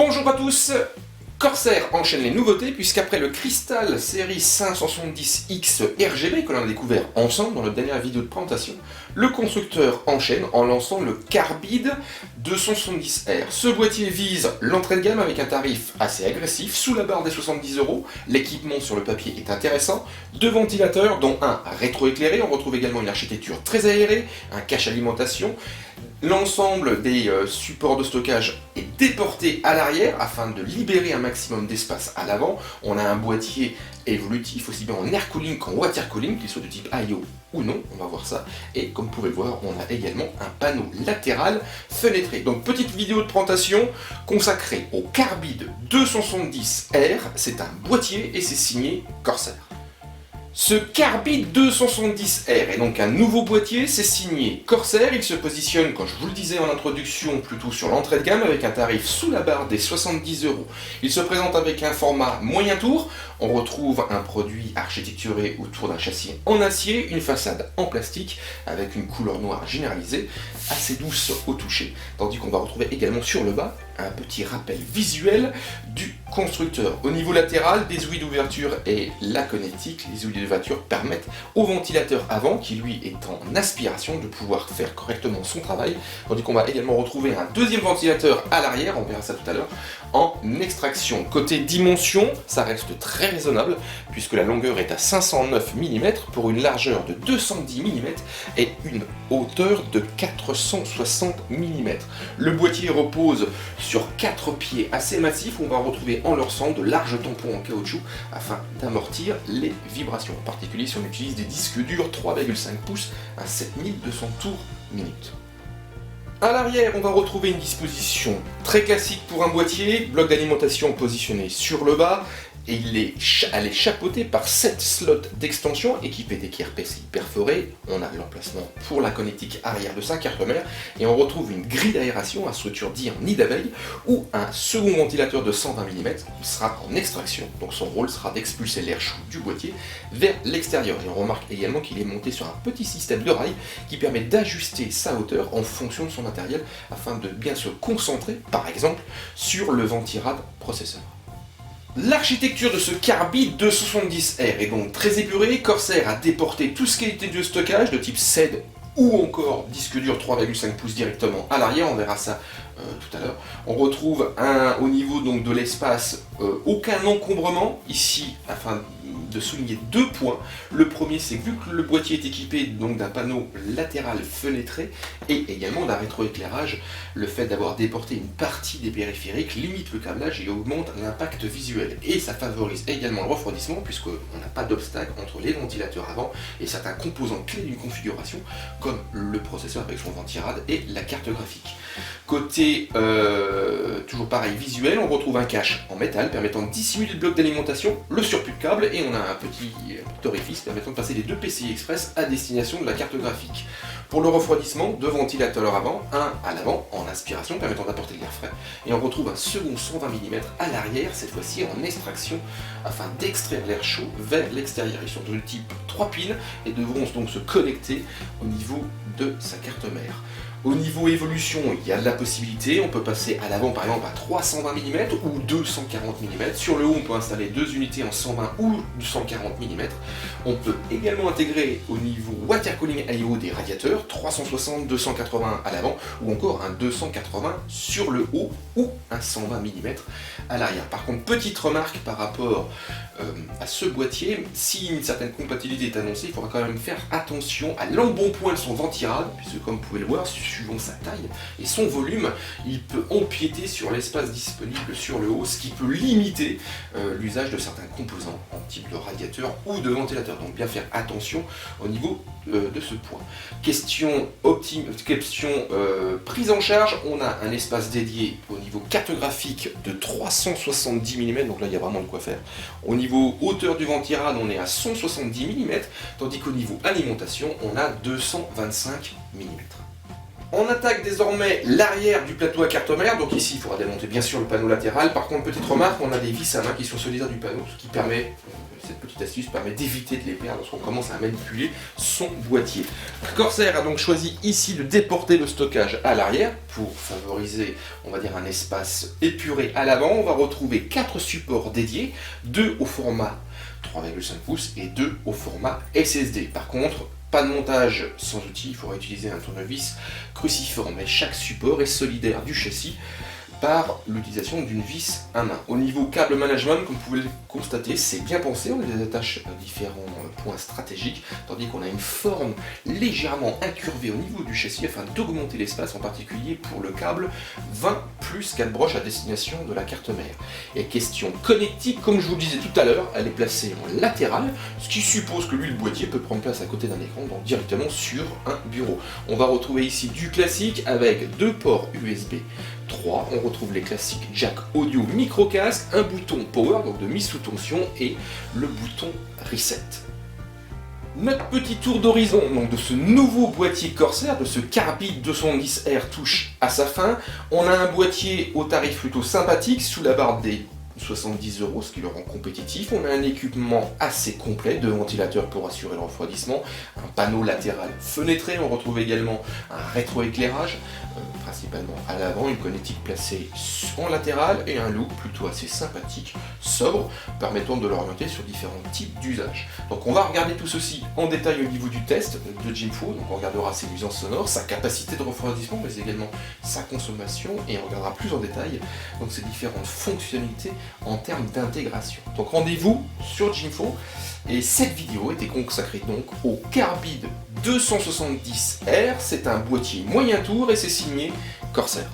Bonjour à tous. Corsair enchaîne les nouveautés puisqu'après le Crystal Series 570X RGB que l'on a découvert ensemble dans notre dernière vidéo de présentation, le constructeur enchaîne en lançant le Carbide 270R. Ce boîtier vise l'entrée de gamme avec un tarif assez agressif, sous la barre des 70 €. L'équipement sur le papier est intéressant, deux ventilateurs dont un rétroéclairé, on retrouve également une architecture très aérée, un cache alimentation. L'ensemble des supports de stockage est déporté à l'arrière afin de libérer un maximum d'espace à l'avant. On a un boîtier évolutif aussi bien en air cooling qu'en water cooling, qu'il soit de type IO ou non, on va voir ça. Et comme vous pouvez le voir, on a également un panneau latéral fenêtré. Donc petite vidéo de présentation consacrée au Carbide 270R, c'est un boîtier et c'est signé Corsair. Ce Carbide 270R est donc un nouveau boîtier, c'est signé Corsair, il se positionne, comme je vous le disais en introduction, plutôt sur l'entrée de gamme avec un tarif sous la barre des 70 €. Il se présente avec un format moyen tour, on retrouve un produit architecturé autour d'un châssis en acier, une façade en plastique avec une couleur noire généralisée, assez douce au toucher, tandis qu'on va retrouver également sur le bas un petit rappel visuel du constructeur. Au niveau latéral, des ouïes d'ouverture et la connectique, les ouïes d'ouverture permettent au ventilateur avant, qui lui est en aspiration, de pouvoir faire correctement son travail, tandis qu'on va également retrouver un deuxième ventilateur à l'arrière, on verra ça tout à l'heure, en extraction. Côté dimension, ça reste très raisonnable, puisque la longueur est à 509 mm pour une largeur de 210 mm et une hauteur de 460 mm. Le boîtier repose sur 4 pieds assez massifs où on va retrouver en leur centre de larges tampons en caoutchouc afin d'amortir les vibrations, en particulier si on utilise des disques durs 3,5 pouces à 7200 tours minute. A l'arrière, on va retrouver une disposition très classique pour un boîtier, bloc d'alimentation positionné sur le bas, et elle est chapeautée par 7 slots d'extension équipés d'équerres PCI perforées. On a l'emplacement pour la connectique arrière de sa carte mère, et on retrouve une grille d'aération à structure dit en nid d'abeille, ou un second ventilateur de 120 mm qui sera en extraction, donc son rôle sera d'expulser l'air chaud du boîtier vers l'extérieur. Et on remarque également qu'il est monté sur un petit système de rail qui permet d'ajuster sa hauteur en fonction de son matériel afin de bien se concentrer, par exemple, sur le ventirad processeur. L'architecture de ce Carbide 270R est donc très épurée. Corsair a déporté tout ce qui était de stockage de type SED ou encore disque dur 3,5 pouces directement à l'arrière, on verra ça tout à l'heure. On retrouve au niveau donc de l'espace aucun encombrement ici afin de souligner deux points. Le premier, c'est que vu que le boîtier est équipé donc d'un panneau latéral fenêtré et également d'un rétroéclairage, le fait d'avoir déporté une partie des périphériques limite le câblage et augmente l'impact visuel. Et ça favorise également le refroidissement puisqu'on n'a pas d'obstacle entre les ventilateurs avant et certains composants clés d'une configuration comme le processeur avec son ventirad et la carte graphique. Côté toujours pareil visuel, on retrouve un cache en métal permettant de dissimuler le bloc d'alimentation, le surplus de câble, et on a un petit orifice permettant de passer les deux PCI Express à destination de la carte graphique. Pour le refroidissement, deux ventilateurs avant, un à l'avant en aspiration permettant d'apporter de l'air frais, et on retrouve un second 120 mm à l'arrière, cette fois-ci en extraction, afin d'extraire l'air chaud vers l'extérieur. Ils sont de type 3 piles et devront donc se connecter au niveau de sa carte mère. Au niveau évolution, il y a de la possibilité, on peut passer à l'avant par exemple à 320 mm ou 240 mm. Sur le haut, on peut installer deux unités en 120 ou 140 mm. On peut également intégrer au niveau water cooling IO des radiateurs, 360, 280 à l'avant ou encore un 280 sur le haut ou un 120 mm à l'arrière. Par contre, petite remarque par rapport à ce boîtier, si une certaine compatibilité est annoncée, il faudra quand même faire attention à l'embonpoint de son ventirad, puisque comme vous pouvez le voir, suivant sa taille et son volume, il peut empiéter sur l'espace disponible sur le haut, ce qui peut limiter l'usage de certains composants en type de radiateur ou de ventilateur. Donc bien faire attention au niveau de ce point. Question prise en charge, on a un espace dédié au niveau cartographique de 370 mm, donc là il y a vraiment de quoi faire. Au niveau hauteur du ventirad, on est à 170 mm, tandis qu'au niveau alimentation, on a 225 mm. On attaque désormais l'arrière du plateau à carte mère, donc ici il faudra démonter bien sûr le panneau latéral. Par contre, petite remarque, on a des vis à main qui sont solidaires du panneau, ce qui permet, cette petite astuce permet d'éviter de les perdre lorsqu'on commence à manipuler son boîtier. Corsair a donc choisi ici de déporter le stockage à l'arrière pour favoriser, on va dire, un espace épuré à l'avant. On va retrouver 4 supports dédiés, 2 au format 3,5 pouces et 2 au format SSD. Par contre, pas de montage sans outil, il faudra utiliser un tournevis cruciforme, mais chaque support est solidaire du châssis par l'utilisation d'une vis à main. Au niveau câble management, comme vous pouvez le constater, c'est bien pensé, on les attache à différents points stratégiques, tandis qu'on a une forme légèrement incurvée au niveau du châssis afin d'augmenter l'espace, en particulier pour le câble 20 plus 4 broches à destination de la carte mère. Et question connectique, comme je vous le disais tout à l'heure, elle est placée en latéral, ce qui suppose que lui, le boîtier, peut prendre place à côté d'un écran, donc directement sur un bureau. On va retrouver ici du classique avec 2 ports USB 3, on retrouve les classiques jack audio micro casque, un bouton power, donc de mise sous tension, et le bouton reset. Notre petit tour d'horizon donc de ce nouveau boîtier Corsair, de ce Carbide 210R touche à sa fin. On a un boîtier au tarif plutôt sympathique, sous la barre des 70 €, ce qui le rend compétitif. On a un équipement assez complet, 2 ventilateurs pour assurer le refroidissement, un panneau latéral fenêtré, on retrouve également un rétroéclairage, principalement à l'avant, une connectique placée en latéral et un look plutôt assez sympathique, sobre, permettant de l'orienter sur différents types d'usages. Donc on va regarder tout ceci en détail au niveau du test de Jinfo, donc on regardera ses nuisances sonores, sa capacité de refroidissement, mais également sa consommation, et on regardera plus en détail donc ses différentes fonctionnalités en termes d'intégration. Donc rendez-vous sur Jinfo, et cette vidéo était consacrée donc au Carbide 270R, c'est un boîtier moyen tour et c'est signé Corsair.